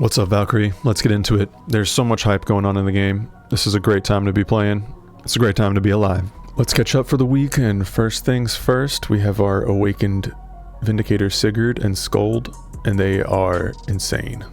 What's up, Valkyrie? Let's get into it. There's so much hype going on in the game. This is a great time to be playing. It's a great time to be alive. Let's catch up for the week, and first things first, we have our awakened Vindicator Sigurd and Scold, and they are insane.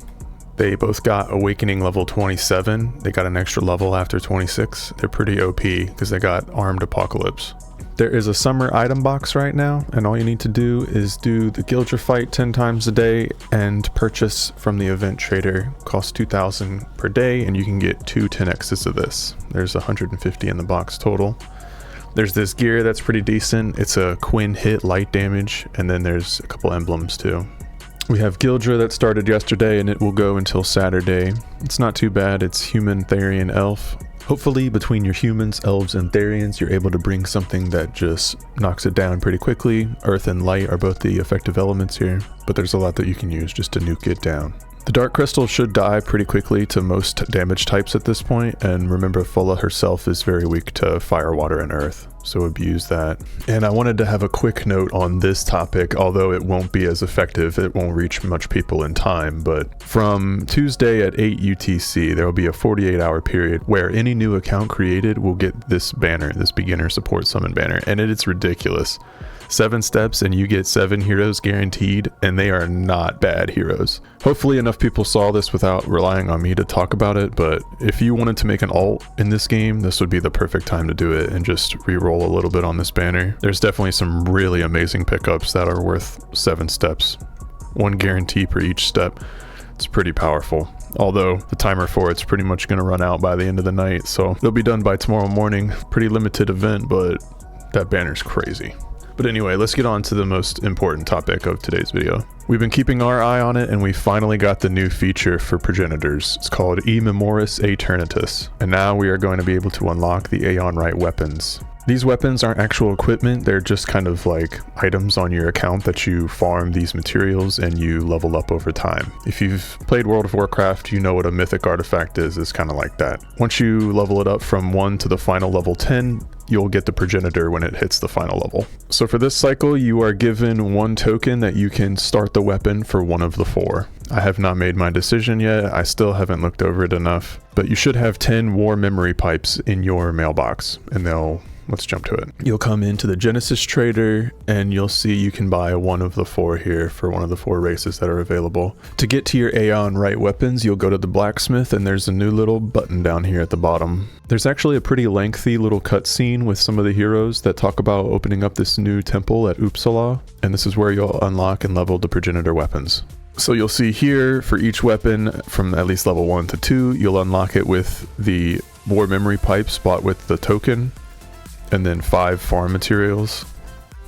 They both got awakening level 27. They got an extra level after 26. They're pretty OP because they got armed apocalypse. There is a summer item box right now, and all you need to do is do the Gildra fight 10 times a day and purchase from the event trader. Costs 2,000 per day, and you can get 2 10x's of this. There's 150 in the box total. There's this gear that's pretty decent. It's a Quinn hit light damage, and then there's a couple emblems too. We have Gildra that started yesterday, and it will go until Saturday. It's not too bad. It's human, Therian, elf. Hopefully between your humans, elves, and Therians, you're able to bring something that just knocks it down pretty quickly. Earth and light are both the effective elements here, but there's a lot that you can use just to nuke it down. The Dark Crystal should die pretty quickly to most damage types at this point, and remember Fulla herself is very weak to fire, water, and earth, so abuse that. And I wanted to have a quick note on this topic, although it won't be as effective, it won't reach much people in time, but from Tuesday at 8 UTC, there will be a 48-hour period where any new account created will get this banner, this beginner support summon banner, and it's ridiculous. 7 steps and you get 7 heroes guaranteed, and they are not bad heroes. Hopefully enough people saw this without relying on me to talk about it, but if you wanted to make an alt in this game, this would be the perfect time to do it and just re-roll a little bit on this banner. There's definitely some really amazing pickups that are worth 7 steps. 1 guarantee per each step. It's pretty powerful. Although the timer for it's pretty much going to run out by the end of the night, so it'll be done by tomorrow morning. Pretty limited event, but that banner's crazy. But anyway, let's get on to the most important topic of today's video. We've been keeping our eye on it, and we finally got the new feature for Progenitors. It's called E Memoris Aeternitas, and now we are going to be able to unlock the Aeonwright weapons. These weapons aren't actual equipment, they're just kind of like items on your account that you farm these materials and you level up over time. If you've played World of Warcraft, you know what a mythic artifact is. It's kind of like that. Once you level it up from 1 to the final level 10, you'll get the progenitor when it hits the final level. So for this cycle, you are given 1 token that you can start the weapon for one of the 4. I have not made my decision yet. I still haven't looked over it enough, but you should have 10 war memory pipes in your mailbox, and let's jump to it. You'll come into the Genesis Trader and you'll see you can buy one of the 4 here for one of the 4 races that are available. To get to your Aeonwright weapons, you'll go to the blacksmith, and there's a new little button down here at the bottom. There's actually a pretty lengthy little cutscene with some of the heroes that talk about opening up this new temple at Uppsala, and this is where you'll unlock and level the progenitor weapons. So you'll see here for each weapon from at least level 1 to 2, you'll unlock it with the war memory pipes bought with the token, and then 5 farm materials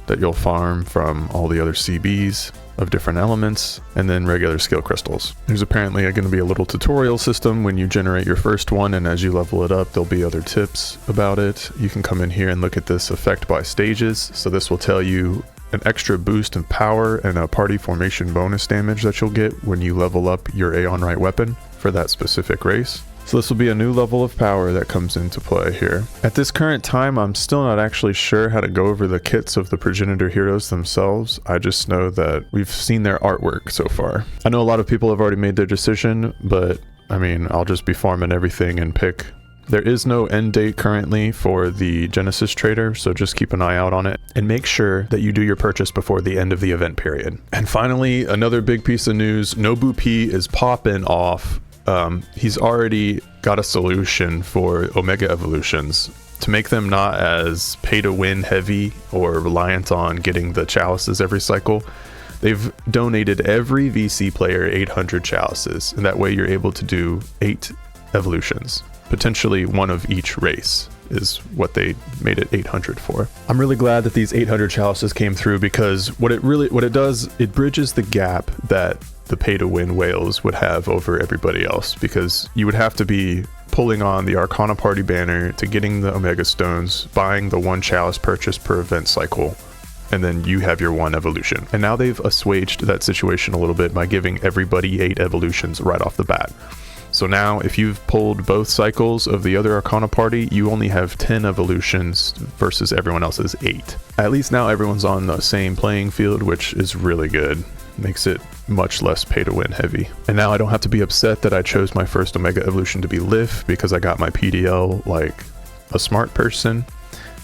that you'll farm from all the other CBs of different elements, and then regular skill crystals. There's apparently going to be a little tutorial system when you generate your first one, and as you level it up, there'll be other tips about it. You can come in here and look at this effect by stages. So this will tell you an extra boost in power and a party formation bonus damage that you'll get when you level up your Aeonwright weapon for that specific race. So this will be a new level of power that comes into play here. At this current time, I'm still not actually sure how to go over the kits of the progenitor heroes themselves. I just know that we've seen their artwork so far. I know a lot of people have already made their decision, but I mean, I'll just be farming everything and pick. There is no end date currently for the Genesis Trader, so just keep an eye out on it and make sure that you do your purchase before the end of the event period. And finally, another big piece of news, Nobu P is popping off. He's already got a solution for Omega evolutions to make them not as pay to win heavy or reliant on getting the chalices every cycle. They've donated every VC player 800 chalices, and that way you're able to do 8 evolutions, potentially 1 of each race is what they made it 800 for. I'm really glad that these 800 chalices came through, because what it does, it bridges the gap that the pay-to-win whales would have over everybody else, because you would have to be pulling on the Arcana Party banner to getting the Omega Stones, buying the 1 chalice purchase per event cycle, and then you have your 1 evolution. And now they've assuaged that situation a little bit by giving everybody 8 evolutions right off the bat. So now if you've pulled both cycles of the other Arcana Party, you only have 10 evolutions versus everyone else's 8. At least now everyone's on the same playing field, which is really good. makes it much less pay to win heavy. And now I don't have to be upset that I chose my first Omega evolution to be Lif, because I got my PDL like a smart person,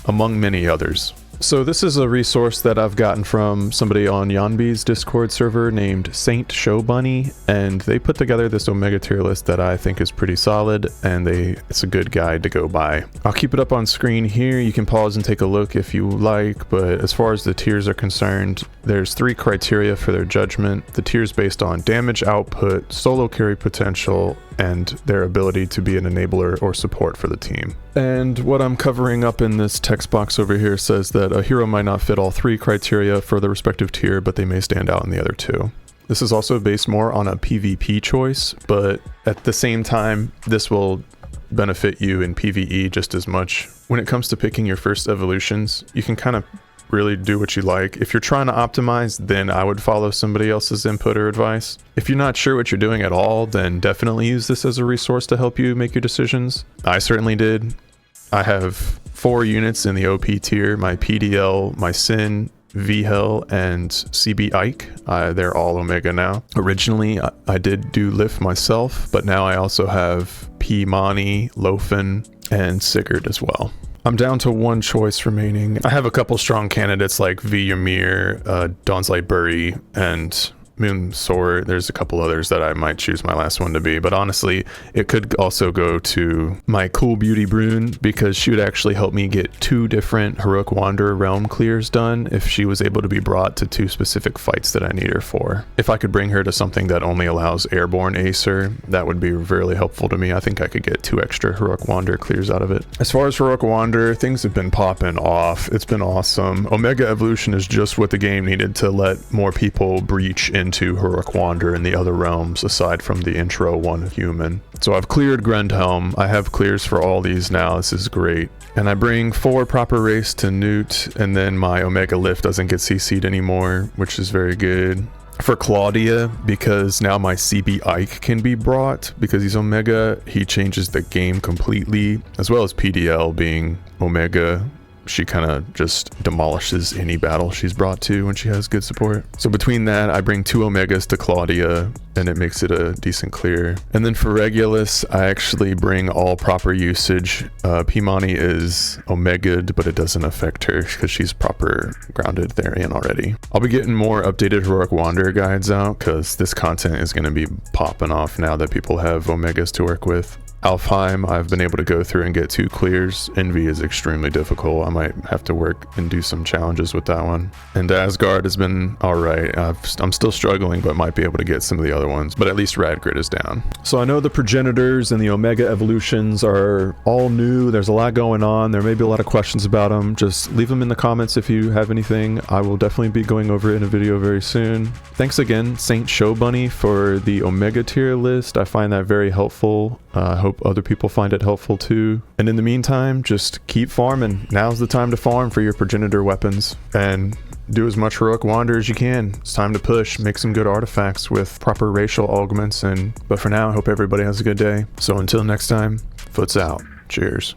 among many others. So this is a resource that I've gotten from somebody on Yanbi's Discord server named Saint Show Bunny, and they put together this Omega tier list that I think is pretty solid, and it's a good guide to go by. I'll keep it up on screen here. You can pause and take a look if you like, but as far as the tiers are concerned, there's 3 criteria for their judgment. The tiers based on damage output, solo carry potential, and their ability to be an enabler or support for the team. And what I'm covering up in this text box over here says that a hero might not fit all 3 criteria for the respective tier, but they may stand out in the other 2. This is also based more on a PvP choice, but at the same time, this will benefit you in PvE just as much. When it comes to picking your first evolutions, you can kind of really do what you like. If you're trying to optimize, then I would follow somebody else's input or advice. If you're not sure what you're doing at all, then definitely use this as a resource to help you make your decisions. I certainly did. I have 4 units in the OP tier: my PDL, my Sin, VHEL, and CB Ike. They're all Omega now. Originally, I did do Lif myself, but now I also have P Mani, Lofen, and Sigurd as well. I'm down to 1 choice remaining. I have a couple strong candidates like V Ymir, Dawn's Light Bury, and Moon Sword. There's a couple others that I might choose my last one to be, but honestly, it could also go to my Cool Beauty Brune, because she would actually help me get 2 different Heroic Wanderer realm clears done if she was able to be brought to 2 specific fights that I need her for. If I could bring her to something that only allows airborne Acer, that would be really helpful to me. I think I could get 2 extra Heroic Wanderer clears out of it. As far as Heroic Wanderer, things have been popping off. It's been awesome. Omega Evolution is just what the game needed to let more people breach into Heroic Wanderer in the other realms aside from the intro one human. So I've cleared Grendhelm. I have clears for all these now. This is great. And I bring 4 proper race to Newt, and then my Omega Lift doesn't get CC'd anymore, which is very good. For Claudia, because now my CB Ike can be brought, because he's Omega, he changes the game completely, as well as PDL being Omega. She kind of just demolishes any battle she's brought to when she has good support. So between that, I bring 2 Omegas to Claudia, and it makes it a decent clear. And then for Regulus, I actually bring all proper usage. Pimani is Omega'd, but it doesn't affect her because she's proper grounded therein already. I'll be getting more updated Heroic Wanderer guides out, because this content is going to be popping off now that people have Omegas to work with. Alfheim, I've been able to go through and get 2 clears. Envy is extremely difficult. I might have to work and do some challenges with that one. And Asgard has been alright. I'm still struggling, but might be able to get some of the other ones. But at least Radgrid is down. So I know the Progenitors and the Omega Evolutions are all new. There's a lot going on. There may be a lot of questions about them. Just leave them in the comments if you have anything. I will definitely be going over it in a video very soon. Thanks again, Saint Show Bunny, for the Omega tier list. I find that very helpful. I hope other people find it helpful too. And in the meantime, just keep farming. Now's the time to farm for your Progenitor weapons, and do as much Heroic Wander as you can. It's time to push, make some good artifacts with proper racial augments. But for now, I hope everybody has a good day. So until next time, Foots out. Cheers.